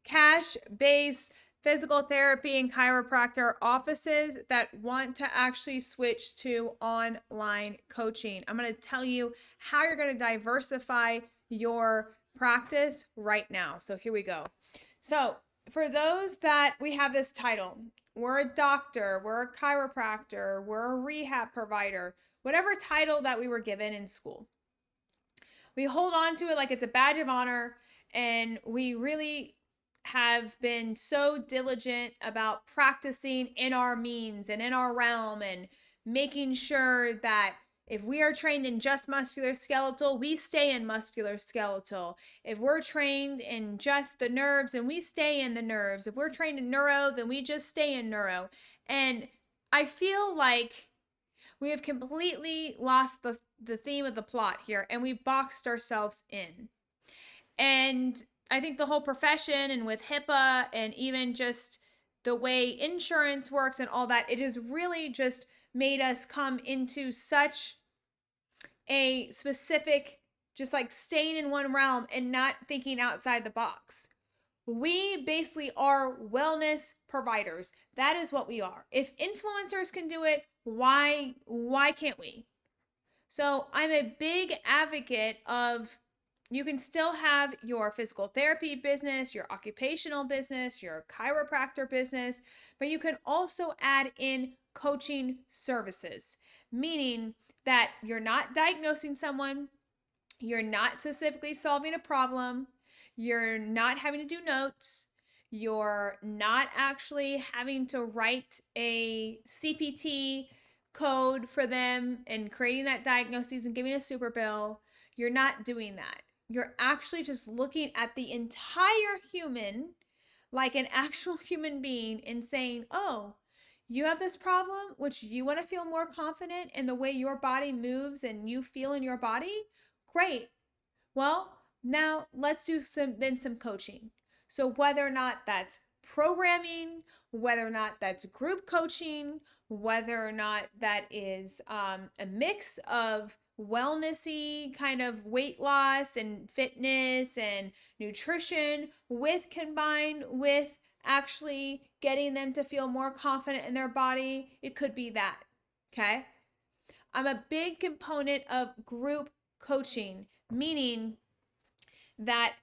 cash-based physical therapy and chiropractor offices that want to actually switch to online coaching. I'm going to tell you how you're going to diversify your practice right now. So here we go. So for those that we have this title, we're a doctor, we're a chiropractor, we're a rehab provider, whatever title that we were given in school. We hold on to it like it's a badge of honor, and we really have been so diligent about practicing in our means and in our realm and making sure that if we are trained in just musculoskeletal, we stay in musculoskeletal. If we're trained in just the nerves, and we stay in the nerves. If we're trained in neuro, then we just stay in neuro. And I feel like we have completely lost the theme of the plot here, and we boxed ourselves in. And I think the whole profession, and with HIPAA, and even just the way insurance works and all that, it has really just made us come into such a specific, just like staying in one realm and not thinking outside the box. We basically are wellness providers. That is what we are. If influencers can do it, why can't we? So I'm a big advocate of, you can still have your physical therapy business, your occupational business, your chiropractor business, but you can also add in coaching services, meaning that you're not diagnosing someone, you're not specifically solving a problem, you're not having to do notes, you're not actually having to write a CPT code for them and creating that diagnosis and giving a super bill. You're not doing that. You're actually just looking at the entire human like an actual human being and saying, oh, you have this problem, which you want to feel more confident in the way your body moves and you feel in your body? Great. Well, now let's do some coaching. So whether or not that's programming, whether or not that's group coaching, whether or not that is a mix of wellnessy kind of weight loss and fitness and nutrition with combined with actually getting them to feel more confident in their body, it could be that. Okay? I'm a big component of group coaching, meaning that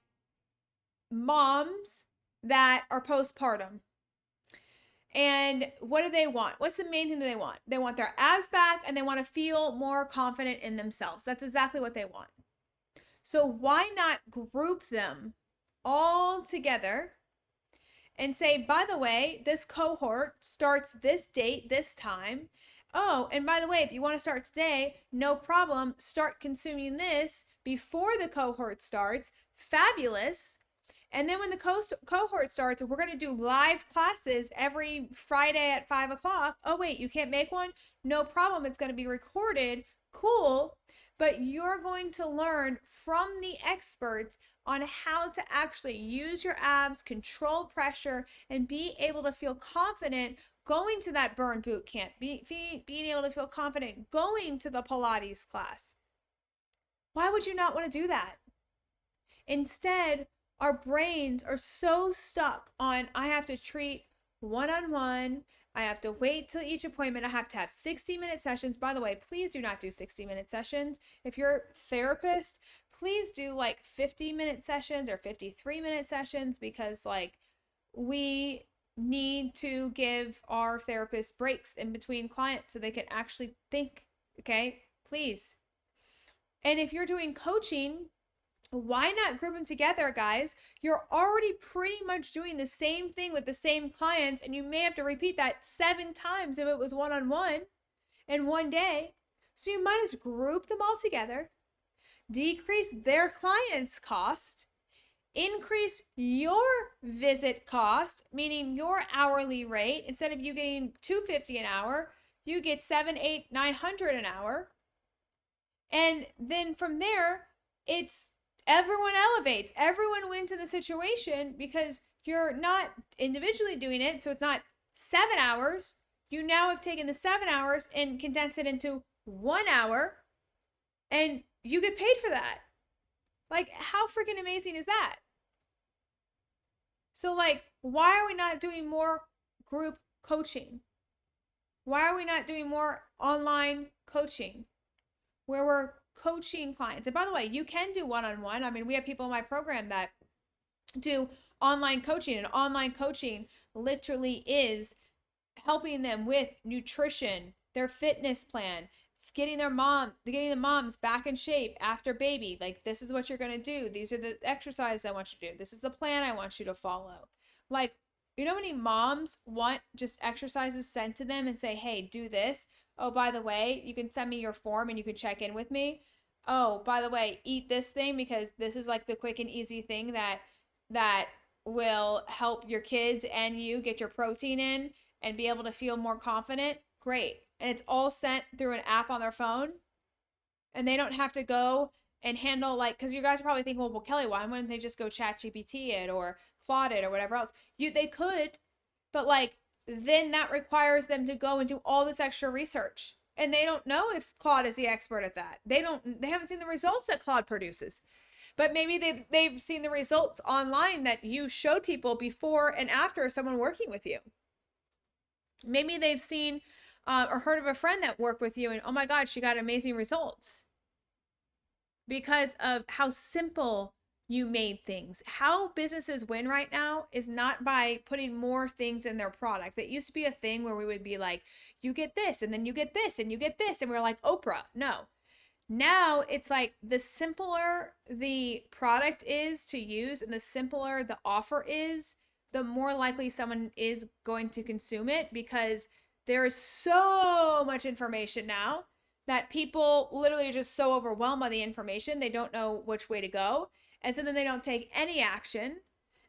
moms that are postpartum, and what do they want? What's the main thing that they want? They want their abs back, and they want to feel more confident in themselves. That's exactly what they want. So why not group them all together and say, by the way, this cohort starts this date, this time. Oh, and by the way, if you want to start today, no problem. Start consuming this before the cohort starts. Fabulous. And then when the cohort starts, we're going to do live classes every Friday at 5 o'clock. Oh, wait, you can't make one? No problem. It's going to be recorded. Cool. But you're going to learn from the experts on how to actually use your abs, control pressure, and be able to feel confident going to that burn boot camp, being able to feel confident going to the Pilates class. Why would you not want to do that? Instead, our brains are so stuck on, I have to treat one-on-one, I have to wait till each appointment, I have to have 60-minute sessions. By the way, please do not do 60-minute sessions. If you're a therapist, please do like 50-minute sessions or 53-minute sessions, because like we need to give our therapists breaks in between clients so they can actually think, okay? Please. And if you're doing coaching, why not group them together, guys? You're already pretty much doing the same thing with the same clients, and you may have to repeat that 7 times if it was one-on-one in one day. So you might as group them all together, decrease their clients' cost, increase your visit cost, meaning your hourly rate. Instead of you getting $250 an hour, you get $700, $800, $900 an hour. And then from there, it's everyone elevates. Everyone wins in the situation because you're not individually doing it. So it's not 7 hours. You now have taken the 7 hours and condensed it into 1 hour, and you get paid for that. Like, how freaking amazing is that? So like, why are we not doing more group coaching? Why are we not doing more online coaching where we're coaching clients? And by the way, you can do one-on-one. I mean, we have people in my program that do online coaching, and online coaching literally is helping them with nutrition, their fitness plan, getting the moms back in shape after baby. Like, this is what you're going to do. These are the exercises I want you to do. This is the plan I want you to follow. Like, you know how many moms want just exercises sent to them and say, hey, do this. Oh, by the way, you can send me your form and you can check in with me. Oh, by the way, eat this thing because this is like the quick and easy thing that will help your kids and you get your protein in and be able to feel more confident. Great. And it's all sent through an app on their phone. And they don't have to go and handle, like, because you guys are probably thinking, well, Kelly, why wouldn't they just go chat GPT it or Claude it or whatever else? They could, but like, then that requires them to go and do all this extra research. And they don't know if Claude is the expert at that. They haven't seen the results that Claude produces. But maybe they've seen the results online that you showed people before and after someone working with you. Maybe they've seen or heard of a friend that worked with you and, oh my God, she got amazing results because of how simple you made things. How businesses win right now is not by putting more things in their product. That used to be a thing where we would be like, you get this and then you get this and you get this. And we're like, Oprah. No. Now it's like, the simpler the product is to use and the simpler the offer is, the more likely someone is going to consume it, because there is so much information now that people literally are just so overwhelmed by the information, they don't know which way to go. And so then they don't take any action.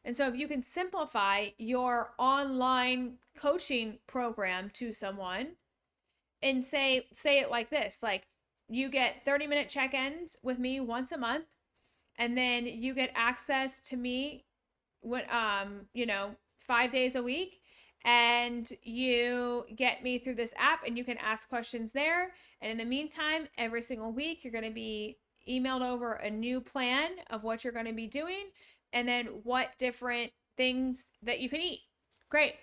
And so if you can simplify your online coaching program to someone and say it like this, like, you get 30-minute check-ins with me once a month, and then you get access to me when 5 days a week, and you get me through this app and you can ask questions there. And in the meantime, every single week you're going to be emailed over a new plan of what you're going to be doing and then what different things that you can eat. Great.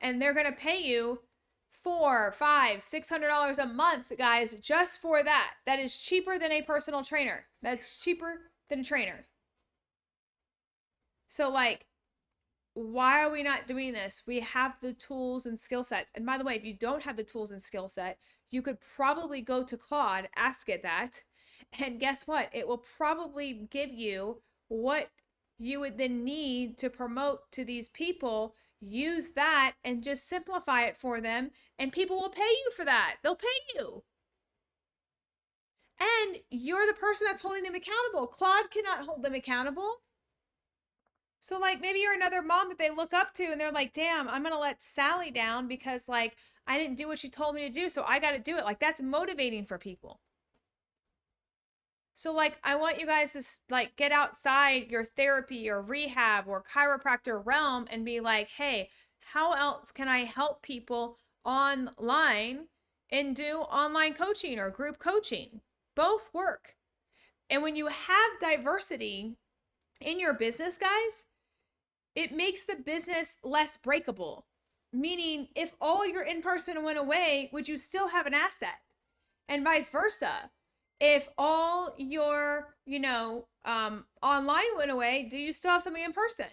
And they're going to pay you $400, $500, $600 a month, guys, just for that. That is cheaper than a personal trainer. That's cheaper than a trainer. So like, why are we not doing this? We have the tools and skill sets. And by the way, if you don't have the tools and skill set, you could probably go to Claude, ask it that, and guess what? It will probably give you what you would then need to promote to these people. Use that and just simplify it for them, and people will pay you for that. They'll pay you. And you're the person that's holding them accountable. Claude cannot hold them accountable. So like, maybe you're another mom that they look up to and they're like, damn, I'm going to let Sally down because like I didn't do what she told me to do, so I got to do it. Like, that's motivating for people. So like, I want you guys to like get outside your therapy or rehab or chiropractor realm and be like, hey, how else can I help people online and do online coaching or group coaching? Both work. And when you have diversity in your business, guys, it makes the business less breakable. Meaning, if all your in-person went away, would you still have an asset? And vice versa. If all your, online went away, do you still have something in person?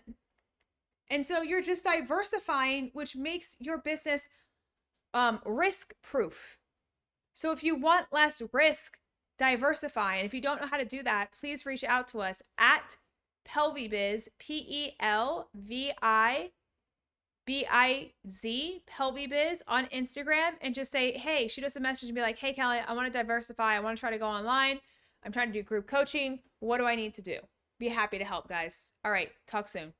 And so you're just diversifying, which makes your business risk proof. So if you want less risk, diversify. And if you don't know how to do that, please reach out to us at PelviBiz, PelviBiz, PelviBiz on Instagram, and just say, hey, shoot us a message and be like, hey, Kelly, I want to diversify. I want to try to go online. I'm trying to do group coaching. What do I need to do? Be happy to help, guys. All right. Talk soon.